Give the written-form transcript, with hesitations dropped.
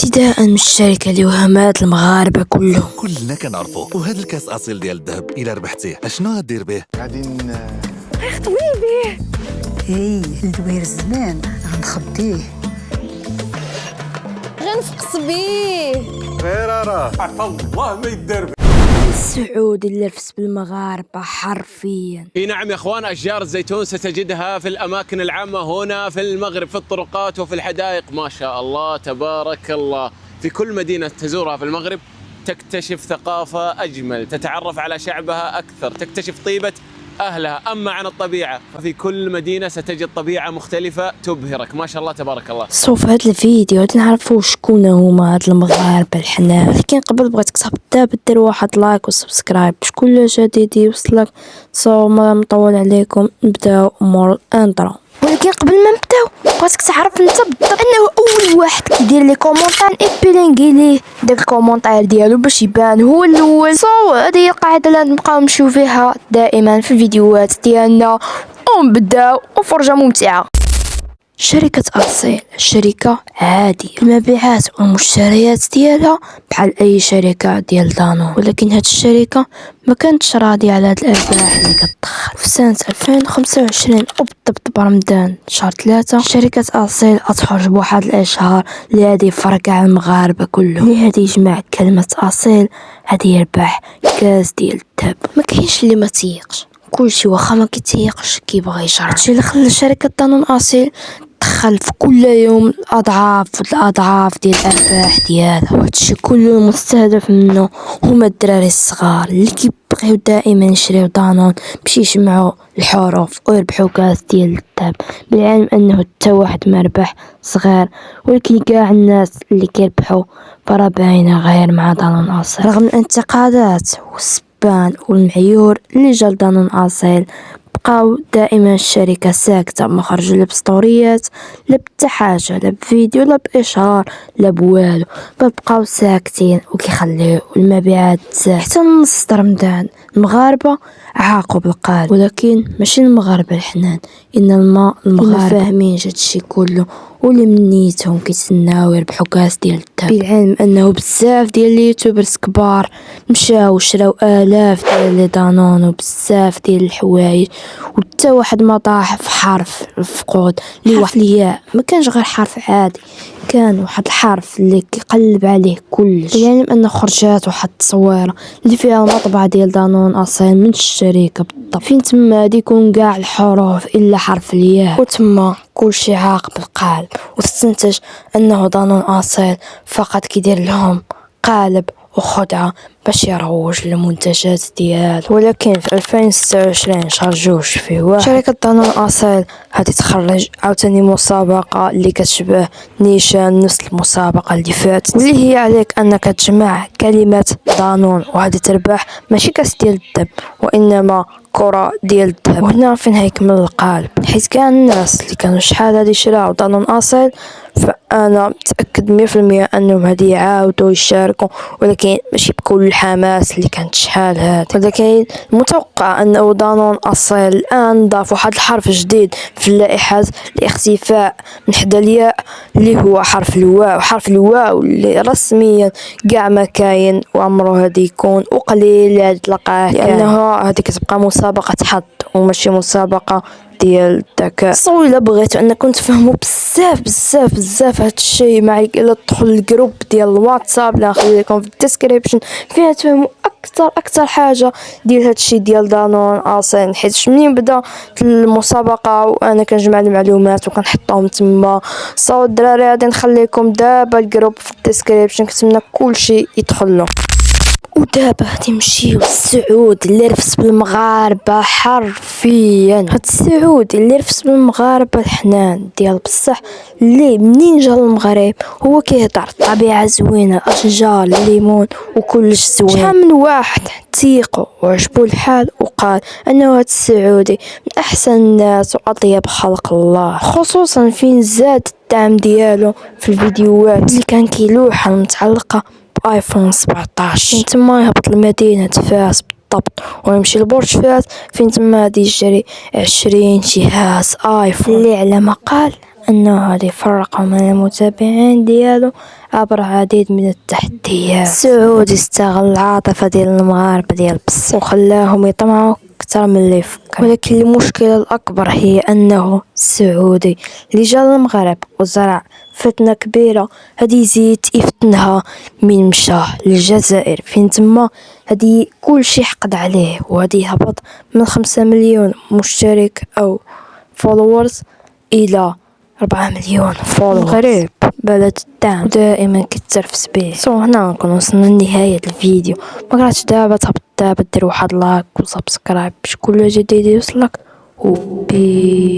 ابتداء من الشركة اللي وهمات المغاربة كلهم. كلنا كنعرفو. وهذا الكاس اصيل ديال الذهب الا ربحتيه اشنو غدير به؟ غادي خطوي به. الدوير الزمان غنخبيه، غنفقس بيه. غير راه الله ما يدار. السعودي اللي لفس بالمغاربة حرفيا. اي نعم يا اخوان، اشجار الزيتون ستجدها في الاماكن العامه هنا في المغرب، في الطرقات وفي الحدائق. ما شاء الله تبارك الله. في كل مدينه تزورها في المغرب تكتشف ثقافه اجمل، تتعرف على شعبها اكثر، تكتشف طيبه اهلها. اما عن الطبيعه ففي كل مدينه ستجد طبيعه مختلفه تبهرك. ما شاء الله تبارك الله. سو في هذا الفيديو نعرفوا شكون هما هاد المغاربة الحنان، ولكن قبل بغيتك تهبط دير واحد لايك وسبسكرايب باش كل جديد يوصلك. سو ما مطول عليكم نبداو مور الانترو. ولكن قبل ما نبداو بغيتك تعرف انت بالضبط انه اول واحد كيدير لي كومونتير ايبيلينغي ليه داك الكومونتير ديالو باش يبان هو الاول. سو هذه هي القاعده اللي نبقاو نمشيو فيها دائما في الفيديوهات ديالنا، ونبداو وفرجه ممتعه. شركة أصيل شركة عادية، المبيعات والمشتريات ديالها بحال أي شركة ديال دانون، ولكن هاد الشركة ما كانتش راضية على هاد الأرباح اللي كتدخل. في سنة 2025 وبالضبط برمضان شهر 3 شركة أصيل أتخرج بواحد الإشهار اللي غادي يفرقع المغاربة كلهم، اللي غادي يجمع كلمة أصيل غادي يربح كاس ديال الذهب. ما كاينش اللي ما تيقش، كلشي واخا ما كيتيقش كيبغي يجرب. هادشي اللي خلى شركة دانون أصيل تدخل في كل يوم الأضعاف ديال الأرباح ديالها، وهادشي كله المستهدف منه هما الدراري الصغار اللي كيبغيو دائما يشريو دانون باش يجمعوا الحروف ويربحوا كاس ديال الذهب، بالعلم انه حتى واحد ما ربح صغير، ولكن كاع الناس اللي كيربحوا فرا باينه غير مع دانون أصيل. رغم الانتقادات والسبان والمعيور اللي جا لدانون أصيل بقاو دائما الشركة ساكتة، ما خرجوا لا بسطوريات لا بتا حاجة، لا بفيديو لا بإشهار لا بوالو، بقاو ساكتين وكيخليو المبيعات تزاد. حتى نص رمضان المغاربة عاقوا بالقال، ولكن ماشي المغاربة الحنان، انما المغاربة فاهمين هادشي كله واللي من نيتهم كيتسناو يربحوا كاس ديال الذهب، بالعلم انه بزاف ديال اليوتيوبرز كبار مشاو شراو الاف ديال لي دانون وبزاف ديال الحوايج، وحتى واحد ما طاح في حرف الفقود اللي واحد الياء ما كانش غير حرف عادي، كان واحد الحرف اللي كيقلب عليه كلش. يعني انه خرجات واحد التصويره اللي فيها المطبعه ديال دانون أصيل من الشركه بالضبط، فين تما غادي يكون كاع الحروف الا حرف الياء، وتما كلشي عاق بالقال، وتستنتج انه دانون أصيل فقط كيدير لهم قالب وخدعة باش يروج للمنتجات ديالو. ولكن في 2026 شهر جوج فيه واحد شركة دانون أصيل هادي تخرج عاوتاني مسابقة اللي كتشبه نيشان نفس المسابقة اللي فاتت، واللي هي عليك انك تجمع كلمة دانون وهادي تربح ماشي كاس ديال الذهب وانما كرة ديال الذهب. وهنا فين هيكمل القالب، حيت كاع الناس اللي كانوا شحال هادي شراو دانون أصيل فانا متاكد 100% انهم هادي يعاودوا يشاركوا، ولكن ماشي بكل الحماس اللي كانت شحال هادي. ولكن المتوقع انه دانون أصيل الان ضاف واحد الحرف جديد في اللائحات الاختفاء من حدا الياء اللي هو حرف الواو، حرف الواو اللي رسميا كاع ما كاين وعمره هادي يكون وقليل هادي تلقاه، لانه هادي كتبقى مسابقه حظ وماشي مسابقه ديال الذكاء. سو الا بغيتو انكم تفهموا بزاف هاد الشيء معايا، الا تدخل الجروب ديال الواتساب اللي نخلي لكم في الديسكريبشن فيها تفهموا اكثر حاجه ديال هاد الشيء ديال دانون أصيل، حيت منين بدا المسابقه وانا كنجمع المعلومات وكنحطهم تما. سو الدراري غادي نخليكم دابا الجروب في الديسكريبشن، كنتمنى كلشي يدخل له. ودابا غادي نمشيو للسعود اللي رفس بالمغاربه حرفيا. هاد السعود اللي رفس بالمغاربه الحنان ديال بصح، اللي منين جا للمغرب هو كيهضر الطبيعه زوينه، الاشجار الليمون وكلش زوين. شحال من واحد تيقو وعجبو الحال وقال انه هاد السعودي من احسن الناس واطيب خلق الله، خصوصا فين زاد الدعم ديالو في الفيديوهات اللي كان كيلوحها المتعلقه ايفون 17. فين تما يهبط لمدينة فاس بالضبط ويمشي لبرج فاس، فين تما غادي يشري 20 جهاز ايفون اللي على ما قال أنه غادي يفرق من المتابعين ديالو عبر العديد من التحديات. سعود استغل العاطفة ديال المغاربة ديال بصح وخلاهم يطمعوا أكثر من اللي فكر. ولكن المشكلة الأكبر هي أنه السعودي اللي جا للمغرب وزرع فتنة كبيرة هادي يزيد يفتنها من مشى للجزائر، فين تما هادي كلشي حقد عليه، وهادي يهبط من 5 مليون مشترك أو فولورز إلى 4 مليون فولورز. المغرب بلد الدعم دائما كترفس به. هنا نكون وصلنا لنهاية الفيديو. ما قراتش دابا تهبط دابا دير واحد لايك وسبسكرايب باش كل جديد يوصلك. وبيس.